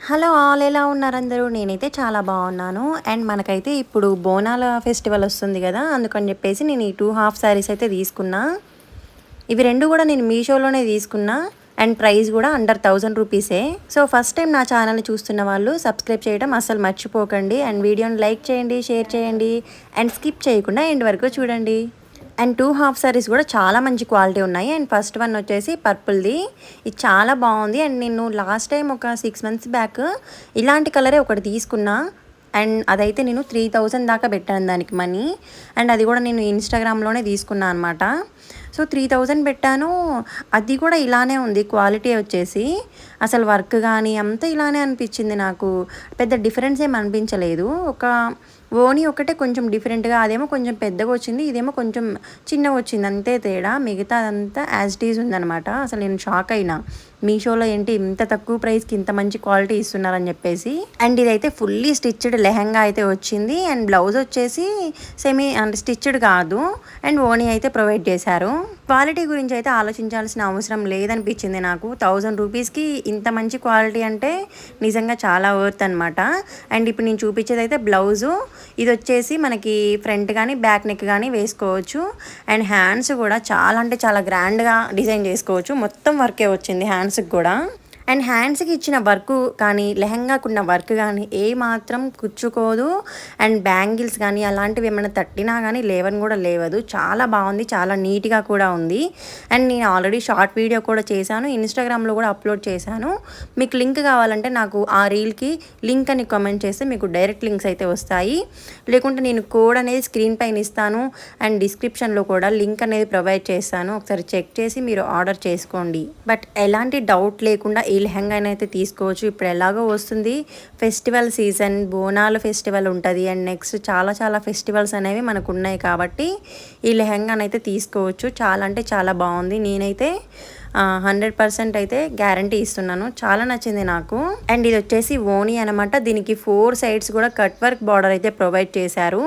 Hello all, ఎలా ఉన్నారు అందరూ? నేనైతే చాలా బాగున్నాను. అండ్ మనకైతే ఇప్పుడు బోనాల ఫెస్టివల్ వస్తుంది కదా, అందుకని చెప్పేసి నేను ఈ 2 హాఫ్ శారీస్ అయితే తీసుకున్నా. ఇవి రెండు కూడా నేను మీషోలోనే తీసుకున్నా. అండ్ ప్రైస్ కూడా అండర్ 1000 రూపీసే. సో ఫస్ట్ టైం నా ఛానల్ని చూస్తున్న వాళ్ళు సబ్స్క్రైబ్ చేయడం అస్సలు మర్చిపోకండి. అండ్ వీడియోని లైక్ చేయండి, షేర్ చేయండి, అండ్ స్కిప్ చేయకుండా ఎండ్ వరకు చూడండి. అండ్ 2 హాఫ్ సారీస్ కూడా చాలా మంచి క్వాలిటీ ఉన్నాయి. అండ్ ఫస్ట్ వన్ వచ్చేసి పర్పుల్ది. ఇది చాలా బాగుంది. అండ్ నేను లాస్ట్ టైం ఒక 6 మంత్స్ బ్యాక్ ఇలాంటి కలరే ఒకటి తీసుకున్నా. అండ్ అదైతే నేను 3000 దాకా పెట్టాను దానికి మనీ. అండ్ అది కూడా నేను ఇన్స్టాగ్రామ్లోనే తీసుకున్నాను అనమాట. సో 3000 పెట్టాను. అది కూడా ఇలానే ఉంది క్వాలిటీ వచ్చేసి. అసలు వర్క్ కానీ అంతా ఇలానే అనిపించింది నాకు. పెద్ద డిఫరెన్స్ ఏం అనిపించలేదు. ఒక ఓని ఒకటే కొంచెం డిఫరెంట్గా, అదేమో కొంచెం పెద్దగా వచ్చింది, ఇదేమో కొంచెం చిన్నగా వచ్చింది, అంతే తేడా. మిగతా అదంతా యాజ్ ఇట్ ఈజ్ ఉందనమాట. అసలు నేను షాక్ అయినా, మీషోలో ఏంటి ఇంత తక్కువ ప్రైస్కి ఇంత మంచి క్వాలిటీ ఇస్తున్నారని చెప్పేసి. అండ్ ఇదైతే ఫుల్లీ స్టిచ్డ్ లెహంగా అయితే వచ్చింది. అండ్ బ్లౌజ్ వచ్చేసి సెమీ అంటే స్టిచ్డ్ కాదు. అండ్ ఓని అయితే ప్రొవైడ్ చేశారు. క్వాలిటీ గురించి అయితే ఆలోచించాల్సిన అవసరం లేదనిపించింది నాకు. 1000 రూపీస్కి ఇంత మంచి క్వాలిటీ అంటే నిజంగా చాలా వర్త్ అనమాట. అండ్ ఇప్పుడు నేను చూపించేది అయితే బ్లౌజు. ఇది వచ్చేసి మనకి ఫ్రంట్ కానీ బ్యాక్ నెక్ కానీ వేసుకోవచ్చు. అండ్ హ్యాండ్స్ కూడా చాలా అంటే చాలా గ్రాండ్గా డిజైన్ చేసుకోవచ్చు. మొత్తం వర్కే వచ్చింది హ్యాండ్స్కి కూడా. అండ్ హ్యాండ్స్కి ఇచ్చిన వర్క్ కానీ లెహంగాకున్న వర్క్ కానీ ఏ మాత్రం కుచ్చుకోదు. అండ్ బ్యాంగిల్స్ కానీ అలాంటివి ఏమైనా తట్టినా కానీ లేవని కూడా లేవదు. చాలా బాగుంది, చాలా నీట్గా కూడా ఉంది. అండ్ నేను ఆల్రెడీ షార్ట్ వీడియో కూడా చేశాను, ఇన్స్టాగ్రామ్లో కూడా అప్లోడ్ చేశాను. మీకు లింక్ కావాలంటే నాకు ఆ రీల్కి లింక్ అని కామెంట్ చేస్తే మీకు డైరెక్ట్ లింక్స్ అయితే వస్తాయి. లేకుంటే నేను కోడ్ అనేది స్క్రీన్ పైన ఇస్తాను. అండ్ డిస్క్రిప్షన్లో కూడా లింక్ అనేది ప్రొవైడ్ చేస్తాను. ఒకసారి చెక్ చేసి మీరు ఆర్డర్ చేసుకోండి. బట్ ఎలాంటి డౌట్ లేకుండా ఈ లెహంగానైతే తీసుకోవచ్చు. ఇప్పుడు ఎలాగో వస్తుంది ఫెస్టివల్ సీజన్, బోనాల ఫెస్టివల్ ఉంటుంది. అండ్ నెక్స్ట్ చాలా చాలా ఫెస్టివల్స్ అనేవి మనకు ఉన్నాయి కాబట్టి ఈ లెహంగానైతే తీసుకోవచ్చు. చాలా అంటే చాలా బాగుంది. నేనైతే 100% అయితే గ్యారంటీ ఇస్తున్నాను. చాలా నచ్చింది నాకు. అండ్ ఇది వచ్చేసి ఓని అనమాట. దీనికి 4 సైడ్స్ కూడా కట్ వర్క్ బార్డర్ అయితే ప్రొవైడ్ చేశారు.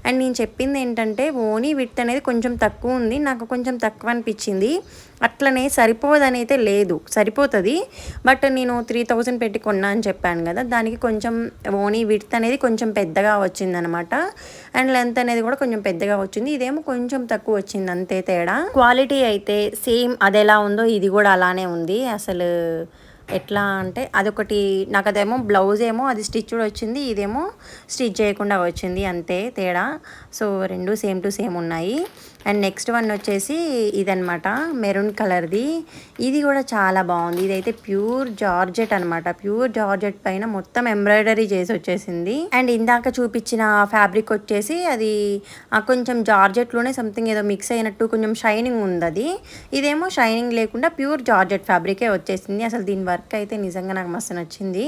అండ్ నేను చెప్పింది ఏంటంటే ఓని విడ్త్ అనేది కొంచెం తక్కువ ఉంది, నాకు కొంచెం తక్కువ అనిపించింది. అట్లనే సరిపోదని అయితే లేదు, సరిపోతుంది. బట్ నేను 3000 పెట్టి కొన్నా అని చెప్పాను కదా, దానికి కొంచెం ఓని విడ్త్ అనేది కొంచెం పెద్దగా వచ్చిందనమాట. అండ్ లెంత్ అనేది కూడా కొంచెం పెద్దగా వచ్చింది. ఇదేమో కొంచెం తక్కువ వచ్చింది, అంతే తేడా. క్వాలిటీ అయితే సేమ్ అది ఎలా ఉందో ఇది కూడా అలానే ఉంది. అసలు ఎట్లా అంటే అదొకటి నాకు, అదేమో బ్లౌజ్ ఏమో అది స్టిచ్డ్ వచ్చింది, ఇదేమో స్టిచ్ చేయకుండా వచ్చింది, అంతే తేడా. సో రెండు సేమ్ టు సేమ్ ఉన్నాయి. అండ్ నెక్స్ట్ వన్ వచ్చేసి ఇదనమాట, మెరూన్ కలర్ది. ఇది కూడా చాలా బాగుంది. ఇదైతే ప్యూర్ జార్జెట్ అనమాట. ప్యూర్ జార్జెట్ పైన మొత్తం ఎంబ్రాయిడరీ చేసి వచ్చేసింది. అండ్ ఇందాక చూపించిన ఫ్యాబ్రిక్ వచ్చేసి అది కొంచెం జార్జెట్లోనే సంథింగ్ ఏదో మిక్స్ అయినట్టు కొంచెం షైనింగ్ ఉంది అది. ఇదేమో షైనింగ్ లేకుండా ప్యూర్ జార్జెట్ ఫ్యాబ్రికే వచ్చేసింది. అసలు దీని వర్క్ అయితే నిజంగా నాకు మస్తు నచ్చింది.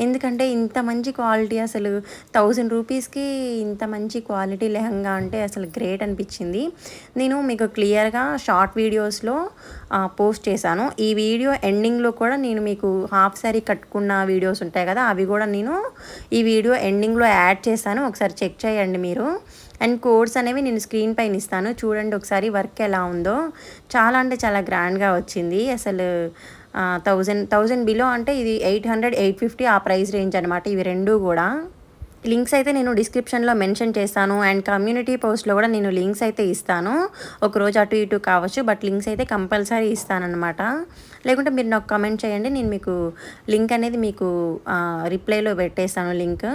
ఎందుకంటే ఇంత మంచి క్వాలిటీ, అసలు 1000 రూపీస్కి ఇంత మంచి క్వాలిటీ లెహంగా అంటే అసలు గ్రేట్ అనిపించింది. నేను మీకు క్లియర్గా షార్ట్ వీడియోస్లో పోస్ట్ చేశాను. ఈ వీడియో ఎండింగ్లో కూడా నేను మీకు హాఫ్ సారీ కట్టుకున్న వీడియోస్ ఉంటాయి కదా, అవి కూడా నేను ఈ వీడియో ఎండింగ్లో యాడ్ చేశాను. ఒకసారి చెక్ చేయండి మీరు. అండ్ కోడ్స్ అనేవి నేను స్క్రీన్ పైన ఇస్తాను, చూడండి ఒకసారి వర్క్ ఎలా ఉందో. చాలా అంటే చాలా గ్రాండ్గా వచ్చింది. అసలు 1000 బిలో అంటే ఇది 800, 850 ఆ ప్రైస్ రేంజ్ అనమాట ఇవి రెండు కూడా. లింక్స్ అయితే నేను డిస్క్రిప్షన్లో మెన్షన్ చేస్తాను. అండ్ కమ్యూనిటీ పోస్ట్లో కూడా నేను లింక్స్ అయితే ఇస్తాను. ఒకరోజు అటు ఇటు కావచ్చు, బట్ లింక్స్ అయితే కంపల్సరీ ఇస్తానన్నమాట. లేకుంటే మీరు నాకు కమెంట్ చేయండి, నేను మీకు లింక్ అనేది మీకు రిప్లైలో పెట్టేస్తాను. లింక్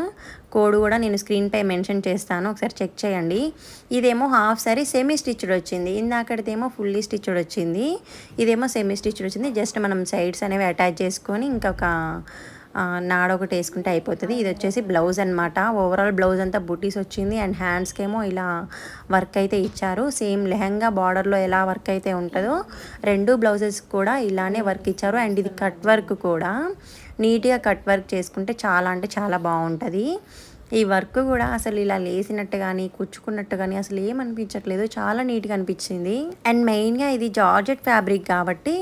కోడ్ కూడా నేను స్క్రీన్పై మెన్షన్ చేస్తాను, ఒకసారి చెక్ చేయండి. ఇదేమో హాఫ్ సారీ సెమీ స్టిచ్డ్ వచ్చింది, ఇందాకటిదేమో ఫుల్లీ స్టిచ్డ్ వచ్చింది. ఇదేమో సెమీ స్టిచ్డ్ వచ్చింది. జస్ట్ మనం సైడ్స్ అనేవి అటాచ్ చేసుకొని ఇంకొక నాడ ఒకటి వేసుకుంటే అయిపోతుంది. ఇది వచ్చేసి బ్లౌజ్ అనమాట. ఓవరాల్ బ్లౌజ్ అంతా బుటీస్ వచ్చింది. అండ్ హ్యాండ్స్కి ఏమో ఇలా వర్క్ అయితే ఇచ్చారు. సేమ్ లెహంగా బార్డర్లో ఎలా వర్క్ అయితే ఉంటుందో రెండు బ్లౌజెస్ కూడా ఇలానే వర్క్ ఇచ్చారు. అండ్ ఇది కట్ వర్క్ కూడా నీట్గా కట్ వర్క్ చేసుకుంటే చాలా అంటే చాలా బాగుంటుంది. ఈ వర్క్ కూడా అసలు ఇలా లేసినట్టు కానీ కుచ్చుకున్నట్టు కానీ అసలు ఏమనిపించట్లేదు, చాలా నీట్గా అనిపించింది. అండ్ మెయిన్గా ఇది జార్జెట్ ఫ్యాబ్రిక్ కాబట్టి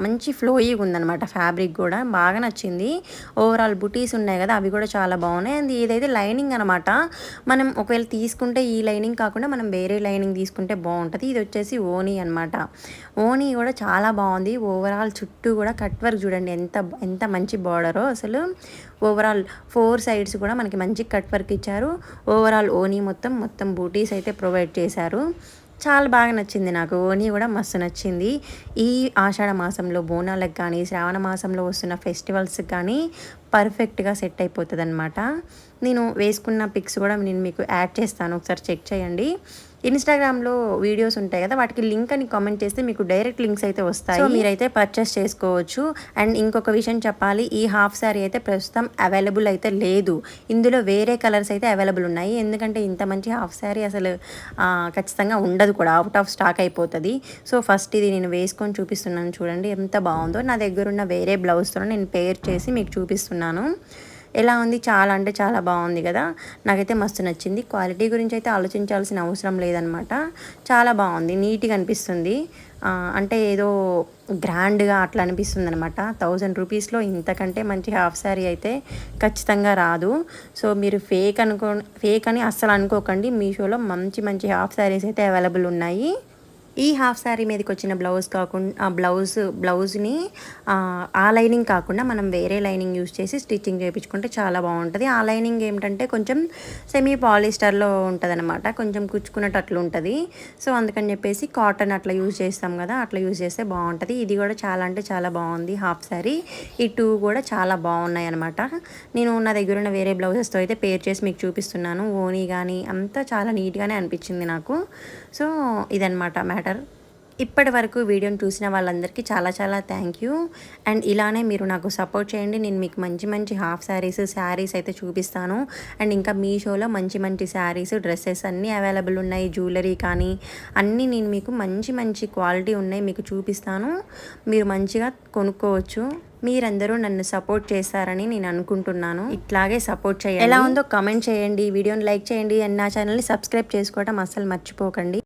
మంచి ఫ్లోయిగా ఉందన్నమాట. ఫ్యాబ్రిక్ కూడా బాగా నచ్చింది. ఓవరాల్ బుటీస్ ఉన్నాయి కదా అవి కూడా చాలా బాగున్నాయి. అండ్ ఇదైతే లైనింగ్ అనమాట. మనం ఒకవేళ తీసుకుంటే ఈ లైనింగ్ కాకుండా మనం వేరే లైనింగ్ తీసుకుంటే బాగుంటుంది. ఇది వచ్చేసి ఓనీ అనమాట. ఓనీ కూడా చాలా బాగుంది. ఓవరాల్ చుట్టూ కూడా కట్ వర్క్ చూడండి ఎంత ఎంత మంచి బార్డరో. అసలు ఓవరాల్ 4 సైడ్స్ కూడా మనకి మంచి కట్ వర్క్ ఇచ్చారు. ఓవరాల్ ఓనీ మొత్తం బూటీస్ అయితే ప్రొవైడ్ చేశారు. చాలా బాగా నచ్చింది నాకు. ఓనీ కూడా మస్తు నచ్చింది. ఈ ఆషాఢ మాసంలో బోనాలకు కానీ శ్రావణ మాసంలో వస్తున్న ఫెస్టివల్స్కి కానీ పర్ఫెక్ట్గా సెట్ అయిపోతుంది అనమాట. నేను వేసుకున్న పిక్స్ కూడా నేను మీకు యాడ్ చేస్తాను, ఒకసారి చెక్ చేయండి. ఇన్స్టాగ్రామ్లో వీడియోస్ ఉంటాయి కదా వాటికి లింక్ అని కామెంట్ చేస్తే మీకు డైరెక్ట్ లింక్స్ అయితే వస్తాయి. సో మీరైతే పర్చేస్ చేసుకోవచ్చు. అండ్ ఇంకొక విషయం చెప్పాలి, ఈ హాఫ్ శారీ అయితే ప్రస్తుతం అవైలబుల్ అయితే లేదు. ఇందులో వేరే కలర్స్ అయితే అవైలబుల్ ఉన్నాయి. ఎందుకంటే ఇంత మంచి హాఫ్ శారీ అసలు ఖచ్చితంగా ఉండదు కూడా, అవుట్ ఆఫ్ స్టాక్ అయిపోతుంది. సో ఫస్ట్ ఇది నేను వేసుకొని చూపిస్తున్నాను చూడండి ఎంత బాగుందో. నా దగ్గర ఉన్న వేరే బ్లౌజ్తో నేను పేర్ చేసి మీకు చూపిస్తున్నాను. ఎలా ఉంది, చాలా అంటే చాలా బాగుంది కదా. నాకైతే మస్తు నచ్చింది. క్వాలిటీ గురించి అయితే ఆలోచించాల్సిన అవసరం లేదనమాట. చాలా బాగుంది, నీట్గా అనిపిస్తుంది. అంటే ఏదో గ్రాండ్గా అట్లా అనిపిస్తుంది అనమాట. 1000 రూపీస్లో ఇంతకంటే మంచి హాఫ్ శారీ అయితే ఖచ్చితంగా రాదు. సో మీరు ఫేక్ అని అస్సలు అనుకోకండి. మీషోలో మంచి హాఫ్ శారీస్ అయితే అవైలబుల్ ఉన్నాయి. ఈ హాఫ్ శారీ మీదకి వచ్చిన బ్లౌజ్ కాకుండా బ్లౌజ్ని ఆ లైనింగ్ కాకుండా మనం వేరే లైనింగ్ యూజ్ చేసి స్టిచ్చింగ్ చేయించుకుంటే చాలా బాగుంటుంది. ఆ లైనింగ్ ఏమిటంటే కొంచెం సెమీ పాలిస్టర్లో ఉంటుంది అనమాట, కొంచెం కుచ్చుకున్నట్టు అట్లా ఉంటుంది. సో అందుకని చెప్పేసి కాటన్ అట్లా యూజ్ చేస్తాం కదా, అట్లా యూజ్ చేస్తే బాగుంటుంది. ఇది కూడా చాలా అంటే చాలా బాగుంది హాఫ్ శారీ. ఈ 2 కూడా చాలా బాగున్నాయి అనమాట. నేను నా దగ్గర ఉన్న వేరే బ్లౌజెస్తో అయితే పేర్ చేసి మీకు చూపిస్తున్నాను. ఓనీ కానీ అంతా చాలా నీట్గానే అనిపించింది నాకు. సో ఇదనమాట మ్యాటర్. ఇప్పటి వరకు వీడియోని చూసిన వాళ్ళందరికీ చాలా థ్యాంక్ యూ. అండ్ ఇలానే మీరు నాకు సపోర్ట్ చేయండి. నేను మీకు మంచి హాఫ్ శారీస్ అయితే చూపిస్తాను. అండ్ ఇంకా మీషోలో మంచి శారీస్ డ్రెస్సెస్ అన్నీ అవైలబుల్ ఉన్నాయి. జ్యువెలరీ కానీ అన్నీ నేను మీకు మంచి క్వాలిటీ ఉన్నాయి మీకు చూపిస్తాను. మీరు మంచిగా కొనుక్కోవచ్చు. మీరందరూ నన్ను సపోర్ట్ చేస్తారని నేను అనుకుంటున్నాను. ఇట్లాగే సపోర్ట్ చేయండి. ఎలా ఉందో కామెంట్ చేయండి, వీడియోని లైక్ చేయండి, అండ్ నా ఛానల్ని సబ్స్క్రైబ్ చేసుకోవడం అస్సలు మర్చిపోకండి.